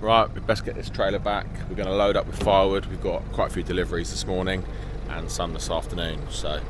Right, we best get this trailer back. We're going to load up with firewood. We've got quite a few deliveries this morning and some this afternoon, so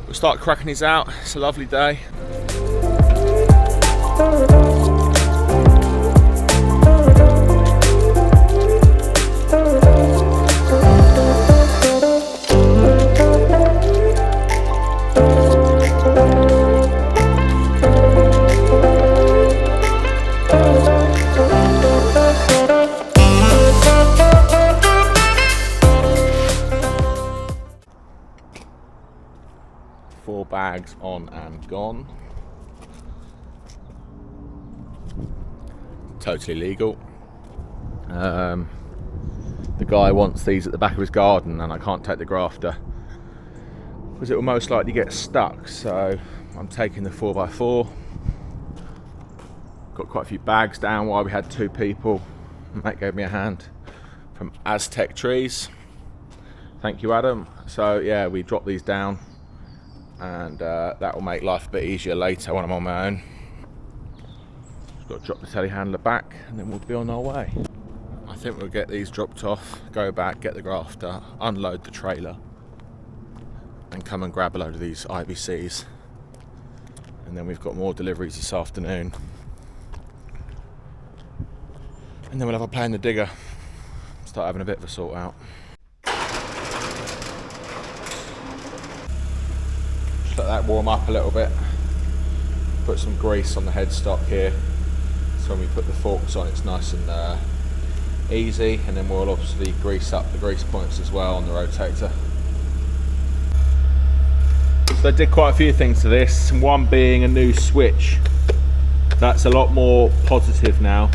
we'll start cracking these out. It's a lovely day. Four bags on and gone. Totally legal. The guy wants these at the back of his garden and I can't take the grafter because it will most likely get stuck, so I'm taking the 4x4. Got quite a few bags down while we had two people. Mate gave me a hand from Aztec Trees. Thank you, Adam. So yeah, we dropped these down and that will make life a bit easier later when I'm on my own. Just got to drop the telehandler back and then we'll be on our way. I think we'll get these dropped off, go back, get the grafter, unload the trailer and come and grab a load of these IBCs, and then we've got more deliveries this afternoon, and then we'll have a play in the digger, start having a bit of a sort out. Let that warm up a little bit. Put some grease on the headstock here, so when we put the forks on it's nice and easy, and then we'll obviously grease up the grease points as well on the rotator. So I did quite a few things to this, one being a new switch. That's a lot more positive now.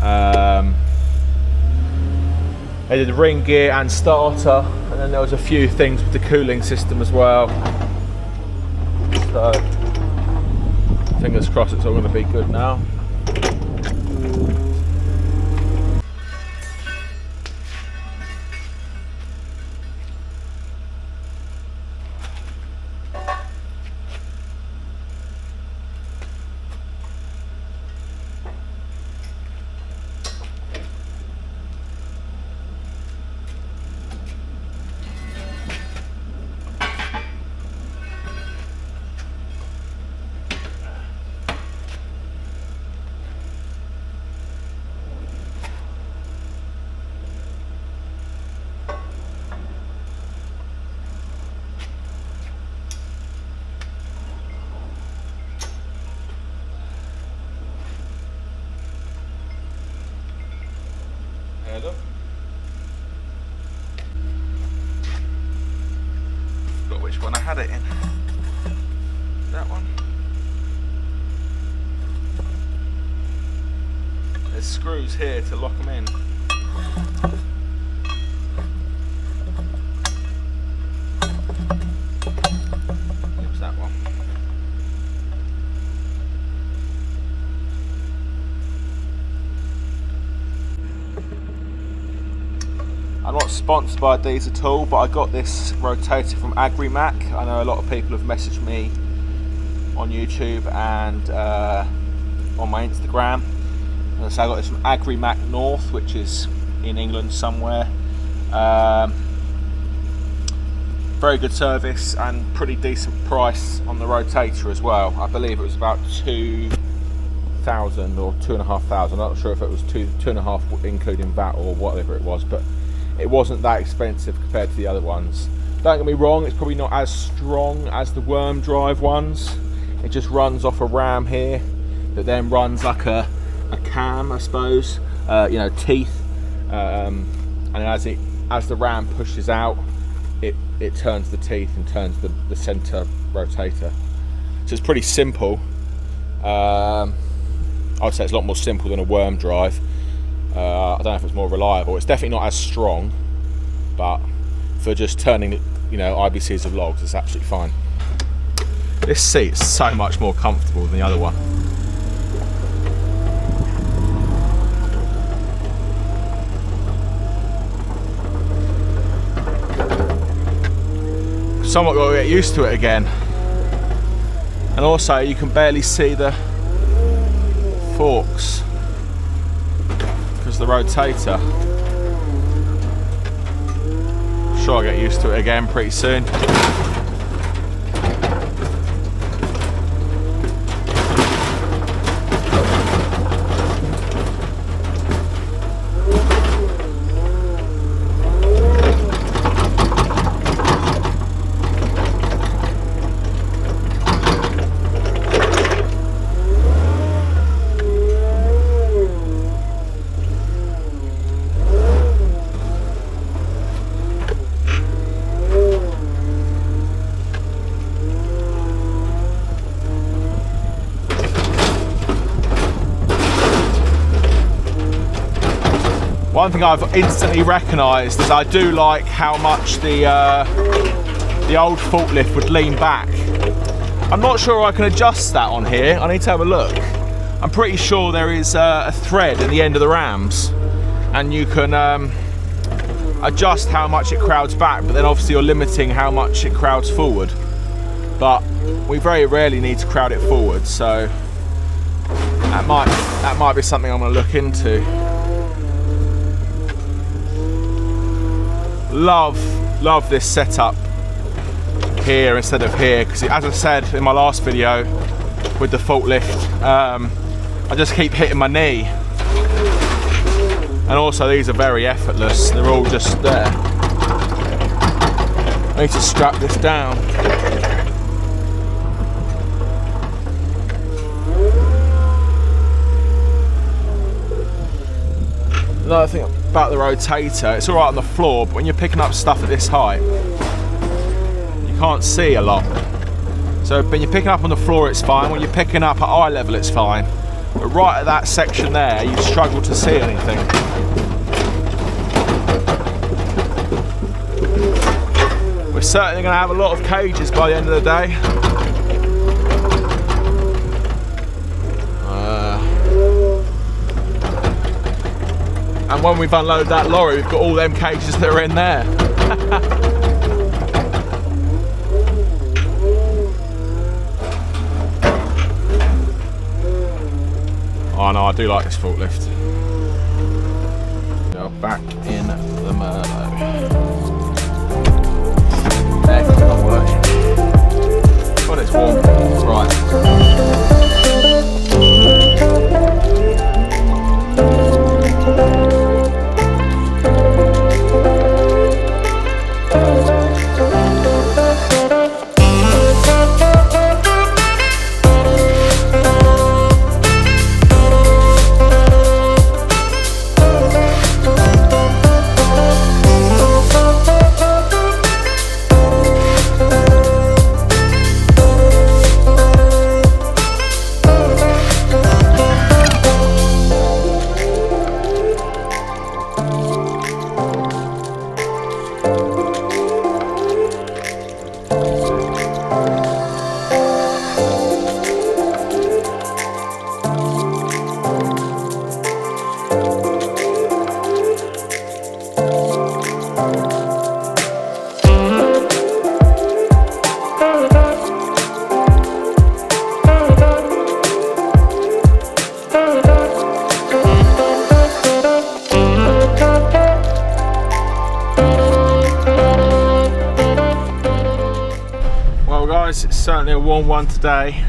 I did the ring gear and starter, and then there was a few things with the cooling system as well. So, fingers crossed it's all going to be good now. Forgot which one I had it in. That one. There's screws here to lock them in. Oops, that one. I'm not sponsored by these at all, but I got this rotator from AgriMac. I know a lot of people have messaged me on YouTube and on my Instagram. And so I got this from AgriMac North, which is in England somewhere. Very good service and pretty decent price on the rotator as well. I believe it was about 2,000 or 2,500. I'm not sure if it was 2,500 including VAT or whatever it was, but it wasn't that expensive compared to the other ones. Don't get me wrong, it's probably not as strong as the worm drive ones. It just runs off a ram here that then runs like a cam, I suppose, teeth, and as the ram pushes out, it turns the teeth and turns the center rotator. So it's pretty simple. I would say it's a lot more simple than a worm drive. I don't know if it's more reliable. It's definitely not as strong, but for just turning, IBCs of logs, it's absolutely fine. This seat's so much more comfortable than the other one. Somewhat got to get used to it again. And also, you can barely see the forks. was the rotator. I'm sure I'll get used to it again pretty soon. One thing I've instantly recognised is I do like how much the old forklift would lean back. I'm not sure I can adjust that on here. I need to have a look. I'm pretty sure there is a thread at the end of the rams, and you can adjust how much it crowds back, but then obviously you're limiting how much it crowds forward. But we very rarely need to crowd it forward, so that might be something I'm going to look into. Love this setup here instead of here, because as I said in my last video with the forklift, I just keep hitting my knee, and also these are very effortless. They're all just there. I need to strap this down. Another thing about the rotator, it's alright on the floor, but when you're picking up stuff at this height, you can't see a lot. So when you're picking up on the floor, it's fine. When you're picking up at eye level, it's fine. But right at that section there, you struggle to see anything. We're certainly going to have a lot of cages by the end of the day. And when we've unloaded that lorry, we've got all them cages that are in there. Oh no, I do like this forklift. Go back in the Merlot. Aircon's not working. But it's warm. Right. It's certainly a warm one today.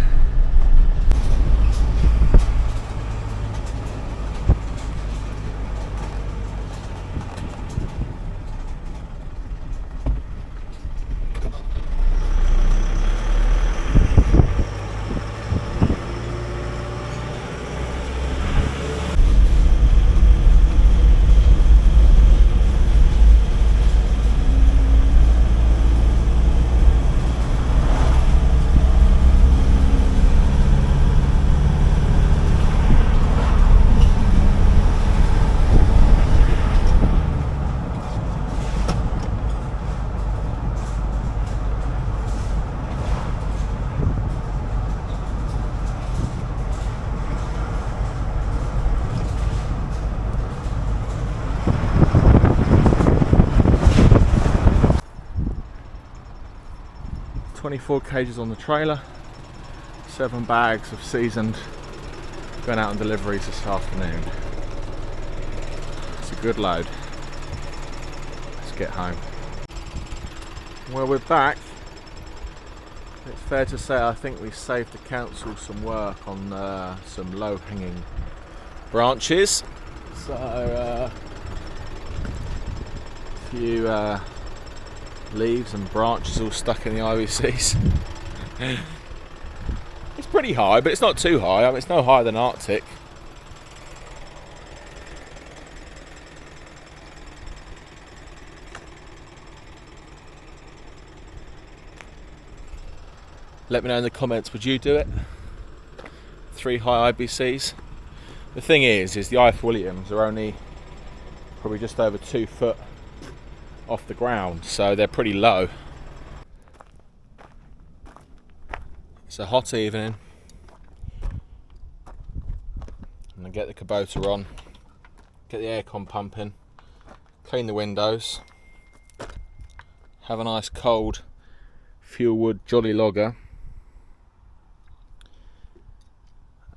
"24 cages on the trailer, 7 bags of seasoned, going out on deliveries this afternoon." a good load. Let's get home. Well, we're back. It's fair to say I think we saved the council some work on some low-hanging branches. So a few leaves and branches all stuck in the IBCs. It's pretty high, but it's not too high. I mean, it's no higher than Arctic. Let me know in the comments, would you do it? 3 high IBCs. The thing is the IF Williams are only probably just over 2 foot off the ground, so they're pretty low. It's a hot evening. I'm gonna get the Kubota on, get the aircon pumping, clean the windows, have a nice cold Firewood Jolly Lager,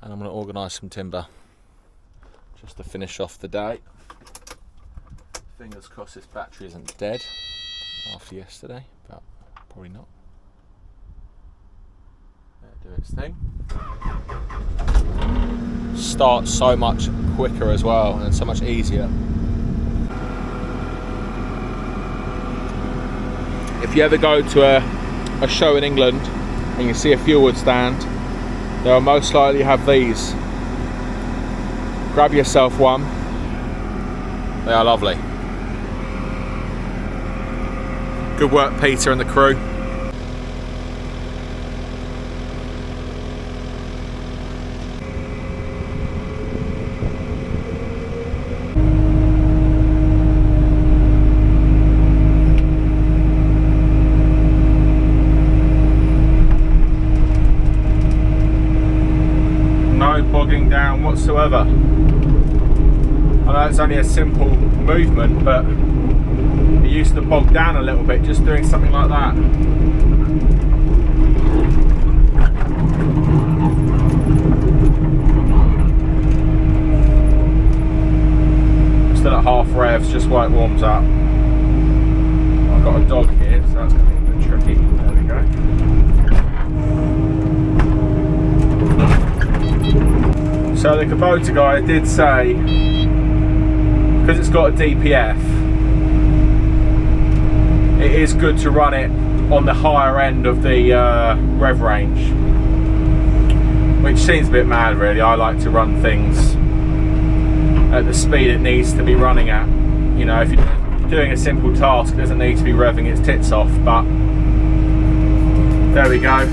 and I'm going to organise some timber just to finish off the day. Fingers crossed this battery isn't dead after yesterday, but probably not. Let it do its thing. Starts so much quicker as well, and so much easier. If you ever go to a show in England and you see a Firewood stand, they'll most likely have these. Grab yourself one. They are lovely. Good work, Peter and the crew. Bogging down whatsoever. I know it's only a simple movement, but it used to bog down a little bit just doing something like that. Still at half revs, just while it warms up. I've got a dog here, so that's going to be a bit tricky. There we go. So the Kubota guy did say, because it's got a DPF, it is good to run it on the higher end of the rev range, which seems a bit mad really. I like to run things at the speed it needs to be running at. You know, if you're doing a simple task, it doesn't need to be revving its tits off, but there we go.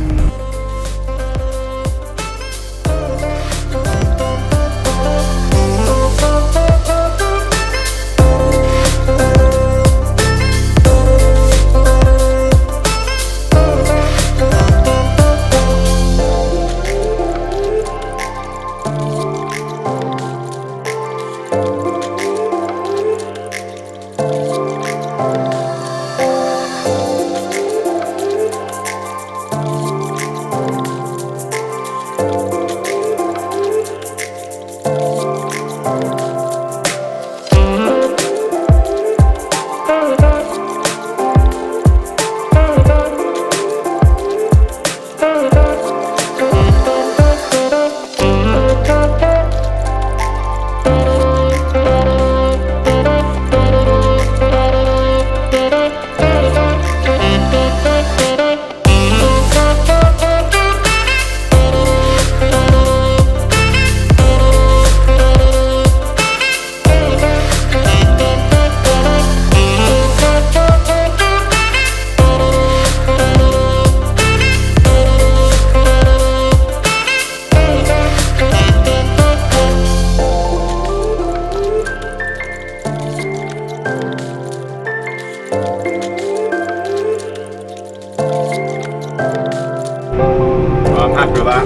happy with that.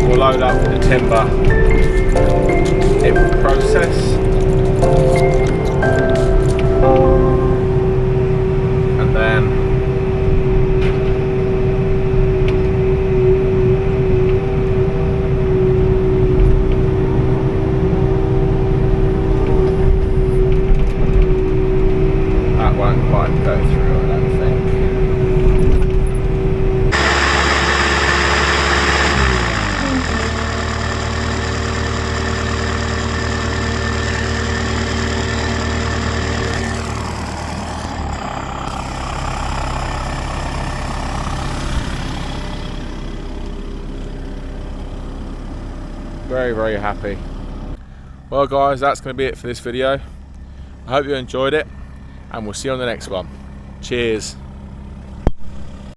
We'll load up the timber in process. And then Very, very happy. Well guys, that's going to be it for this video. I hope you enjoyed it, and we'll see you on the next one. Cheers.